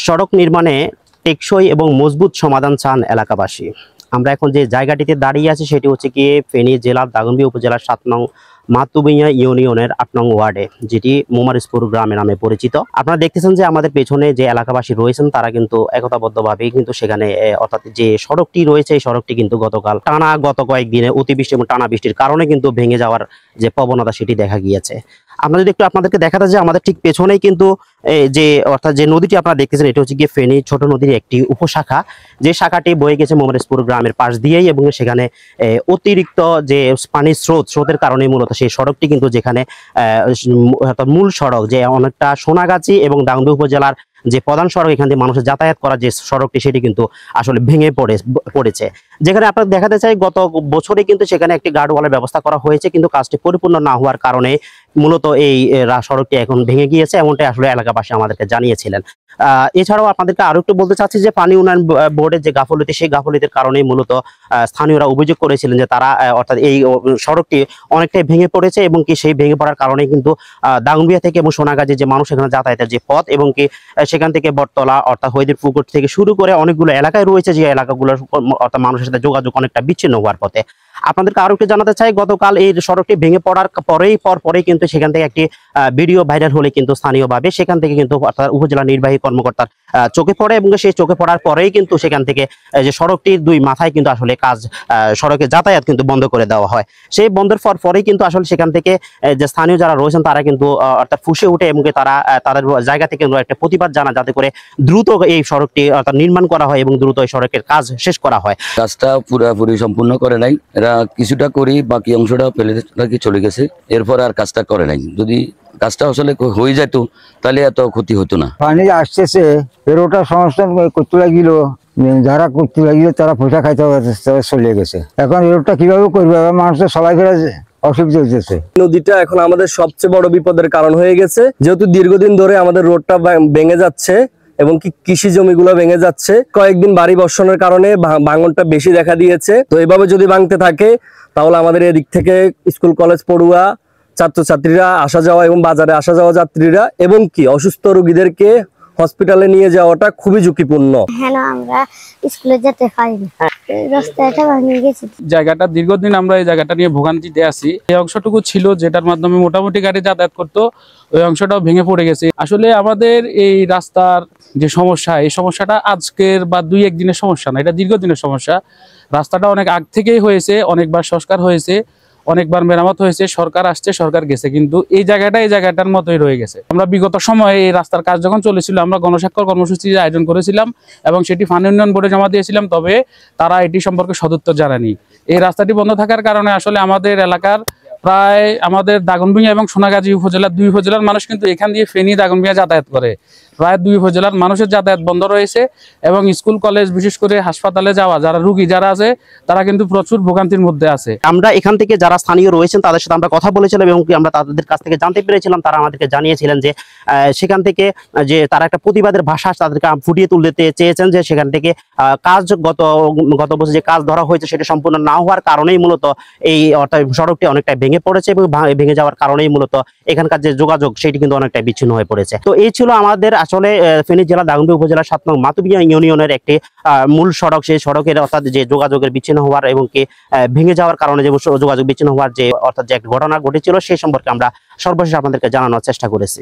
সড়ক নির্মাণে টেকসই এবং মজবুত সমাধান চান এলাকাবাসী। আমরা এখন যে জায়গাটিতে দাঁড়িয়ে আছি সেটি হচ্ছে গিয়ে ফেনী জেলার দাগনভূঞা উপজেলার ৭ নং মাতুবিয়া ইউনিয়নের ৮ নং ওয়ার্ডে, যেটি মোমারইসপুর গ্রামে নামে পরিচিত। আপনারা দেখতেছেন যে আমাদের পেছনে যে এলাকাবাসী রয়েছেন তারা কিন্তু একতাবদ্ধভাবে কিন্তু সেখানে অর্থাৎ যে সড়কটি রয়েছে এই সড়কটি কিন্তু গত কয়েকদিনে অতিবৃষ্টি এবং টানা বৃষ্টির কারণে কিন্তু ভেঙে যাওয়ার যে প্রবণতা সেটি দেখা গিয়েছে। আমরা যদি একটু আপনাদেরকে দেখাতে যে আমাদের ঠিক পেছনেই কিন্তু অর্থাৎ যে নদীটি আপনারা দেখতেছেন এটি হচ্ছে গিয়ে ফেনী ছোট নদীর একটি উপশাখা, যে শাখাটি বয়ে গেছে মোমারইসপুর গ্রামের পাশ দিয়েই, এবং সেখানে অতিরিক্ত যে পানির স্রোতের কারণে মূলত সেই সড়কটি কিন্তু যেখানে মূল সড়ক যে অনেকটা সোনাগাছি এবং দাগনভূঞা উপজেলার যে প্রধান সড়ক, এখান থেকে মানুষের যাতায়াত করার যে সড়কটি সেটি কিন্তু আসলে ভেঙে পড়েছে। যেখানে আপনারা দেখাতে চাই গত বছরে কিন্তু সেখানে একটি গার্ডওয়ালের ব্যবস্থা করা হয়েছে, কিন্তু কাজটি পরিপূর্ণ না হওয়ার কারণে মূলত এই সড়কটি এখন ভেঙে গিয়েছে, এমনটাই আসলে এলাকাবাসী আমাদেরকে জানিয়েছিলেন। এছাড়াও আপনাদেরকে আরো একটু বলতে চাচ্ছি যে পানি উন্নয়ন বোর্ডের যে গাফলতি, সেই গাফলতির কারণেই মূলত স্থানীয়রা অভিযোগ করেছিলেন যে তারা অর্থাৎ এই সড়কটি অনেকটাই ভেঙে পড়েছে, এবং কি সেই ভেঙে পড়ার কারণে কিন্তু দাগনভূঞা থেকে এবং সোনাগাজী যে মানুষ এখানে যাতায়াতের যে পথ, এবং কি সেখান থেকে বটতলা অর্থাৎ হইদের পুকুর থেকে শুরু করে অনেকগুলো এলাকায় রয়েছে, যে এলাকাগুলোর অর্থাৎ মানুষের সাথে যোগাযোগ অনেকটা বিচ্ছিন্ন হওয়ার পথে। আপনাদেরকে আরো একটু জানাতে চাই, গতকাল এই সড়কটি ভেঙে পড়ার পরেই কিন্তু সেখান থেকে একটি ভিডিও ভাইরাল হলে কিন্তু স্থানীয়ভাবে সেখান থেকে কিন্তু অর্থাৎ উপজেলা নির্বাহী কর্মকর্তার চোখে পড়ে, এবং সেই চোখে পড়ার পরেই কিন্তু সেখান থেকে যে সড়কটির দুই মাথায় কিন্তু আসলে সড়কে যাতায়াত কিন্তু বন্ধ করে দেওয়া হয়। সেই বন্ধের পরেই কিন্তু আসলে সেখান থেকে যে স্থানীয় যারা রয়েছেন তারা কিন্তু অর্থাৎ ফুসে উঠে, এবং তারা তাদের জায়গা থেকে একটা প্রতিবাদ জানা যাতে করে দ্রুত এই সড়কটি অর্থাৎ নির্মাণ করা হয় এবং দ্রুত এই সড়কের কাজ শেষ করা হয়। কাজটা পুরোপুরি সম্পূর্ণ করে নাই, এরা কিছুটা করি বাকি অংশটা ফেলে রাখি চলে গেছে, এরপর আর কাজটা করে নাই। যদি কাজটা আসলে হয়ে যেত তাহলে এত ক্ষতি হতো না। পানি আসতেছে, এরোটা সমস্যা করতে লাগিল, যারা করতে লাগিল তারা পয়সা খাইতে চলে গেছে। এখন এরোটা কিভাবে করবে, মানুষের সবাই করে অসুবিধা হচ্ছে। নদীটা এখন আমাদের সবচেয়ে বড় বিপদের কারণ হয়ে গেছে, যেহেতু দীর্ঘদিন ধরে আমাদের রোডটা ভেঙে যাচ্ছে এবং কি কৃষি জমিগুলো ভেঙে যাচ্ছে। কয়েকদিন ভারী বর্ষণের কারণে ভাঙনটা বেশি দেখা দিয়েছে। তো এভাবে যদি ভাঙতে থাকে তাহলে আমাদের এদিক থেকে স্কুল কলেজ পড়ুয়া ছাত্রছাত্রীরা আসা যাওয়া এবং বাজারে আসা যাওয়া যাত্রীরা এবং কি অসুস্থ রোগীদেরকে হসপিটালে নিয়ে যাওয়াটা খুবই ঝুঁকিপূর্ণ। হ্যাঁ, আমরা স্কুলে যেতে পারি না, রাস্তাটা ভেঙে গেছে। জায়গাটা দীর্ঘদিন আমরা এই জায়গাটা নিয়ে ভোগান্তিতে আছি। এই অংশটুকু ছিল যেটার মাধ্যমে মোটামুটি গাড়ি যাতায়াত করতো, ওই অংশটাও ভেঙে পড়ে গেছে। আসলে আমাদের এই রাস্তার যে সমস্যা, এই সমস্যাটা আজকের বা 2-1 দিনের সমস্যা না, এটা দীর্ঘদিনের সমস্যা। রাস্তাটা অনেক আগ থেকেই হয়েছে, অনেকবার সংস্কার হয়েছে, অনেকবার মেরামত হয়েছে, সরকার আসছে সরকার গেছে, কিন্তু এই জায়গাটার মতোই রয়ে গেছে। আমরা বিগত সময়ে এই রাস্তার কাজ যখন চলেছিল আমরা গণস্বাক্ষর কর্মসূচির আয়োজন করেছিলাম এবং সেটি পানি উন্নয়ন বোর্ডে জমা দিয়েছিলাম, তবে তারা এটি সম্পর্কে সদুত্তর জানায়নি। এই রাস্তাটি বন্ধ থাকার কারণে আসলে আমাদের এলাকার প্রায় আমাদের দাগনভূঞা এবং সোনাগাজী উপজেলার 2 উপজেলার মানুষ কিন্তু এখান দিয়ে ফেনী দাগনভূঞা যাতায়াত করে। প্রায় 2 উপজেলার মানুষের যাতায়াত বন্ধ রয়েছে, এবং স্কুল কলেজ বিশেষ করে হাসপাতালে যাওয়া যারা রোগী যারা আছে তারা কিন্তু প্রচুর ভোগান্তির মধ্যে আছে। আমরা এখান থেকে যারা স্থানীয় রয়েছেন তাদের সাথে আমরা কথা বলেছিলাম, এবং আমরা তাদের কাছ থেকে জানতে পেরেছিলাম, তারা আমাদেরকে জানিয়েছিলেন যে সেখান থেকে যে তারা একটা প্রতিবাদের ভাষা তাদেরকে ফুটিয়ে তুলতে চেয়েছেন, যে সেখান থেকে কাজ গত বছর যে কাজ ধরা হয়েছে সেটা সম্পূর্ণ না হওয়ার কারণেই মূলত এই অর্থাৎ সড়কটি অনেকটা ভেঙে পড়েছে, এবং ভেঙে যাওয়ার কারণেই মূলত এখানকার যে যোগাযোগ সেটি কিন্তু অনেকটা বিচ্ছিন্ন হয়ে পড়েছে। তো এই ছিল আমাদের আসলে ফেনী জেলা দাগনভূঞা উপজেলার ৭ নং মাতুবিয়া ইউনিয়নের একটি মূল সড়ক, সেই সড়কের অর্থাৎ যে যোগাযোগের বিচ্ছিন্ন হওয়ার এবং কি ভেঙে যাওয়ার কারণে যে যোগাযোগ বিচ্ছিন্ন হওয়ার যে অর্থাৎ যে একটা ঘটনা ঘটেছিল সেই সম্পর্কে আমরা সর্বশেষ আপনাদেরকে জানানোর চেষ্টা করেছি।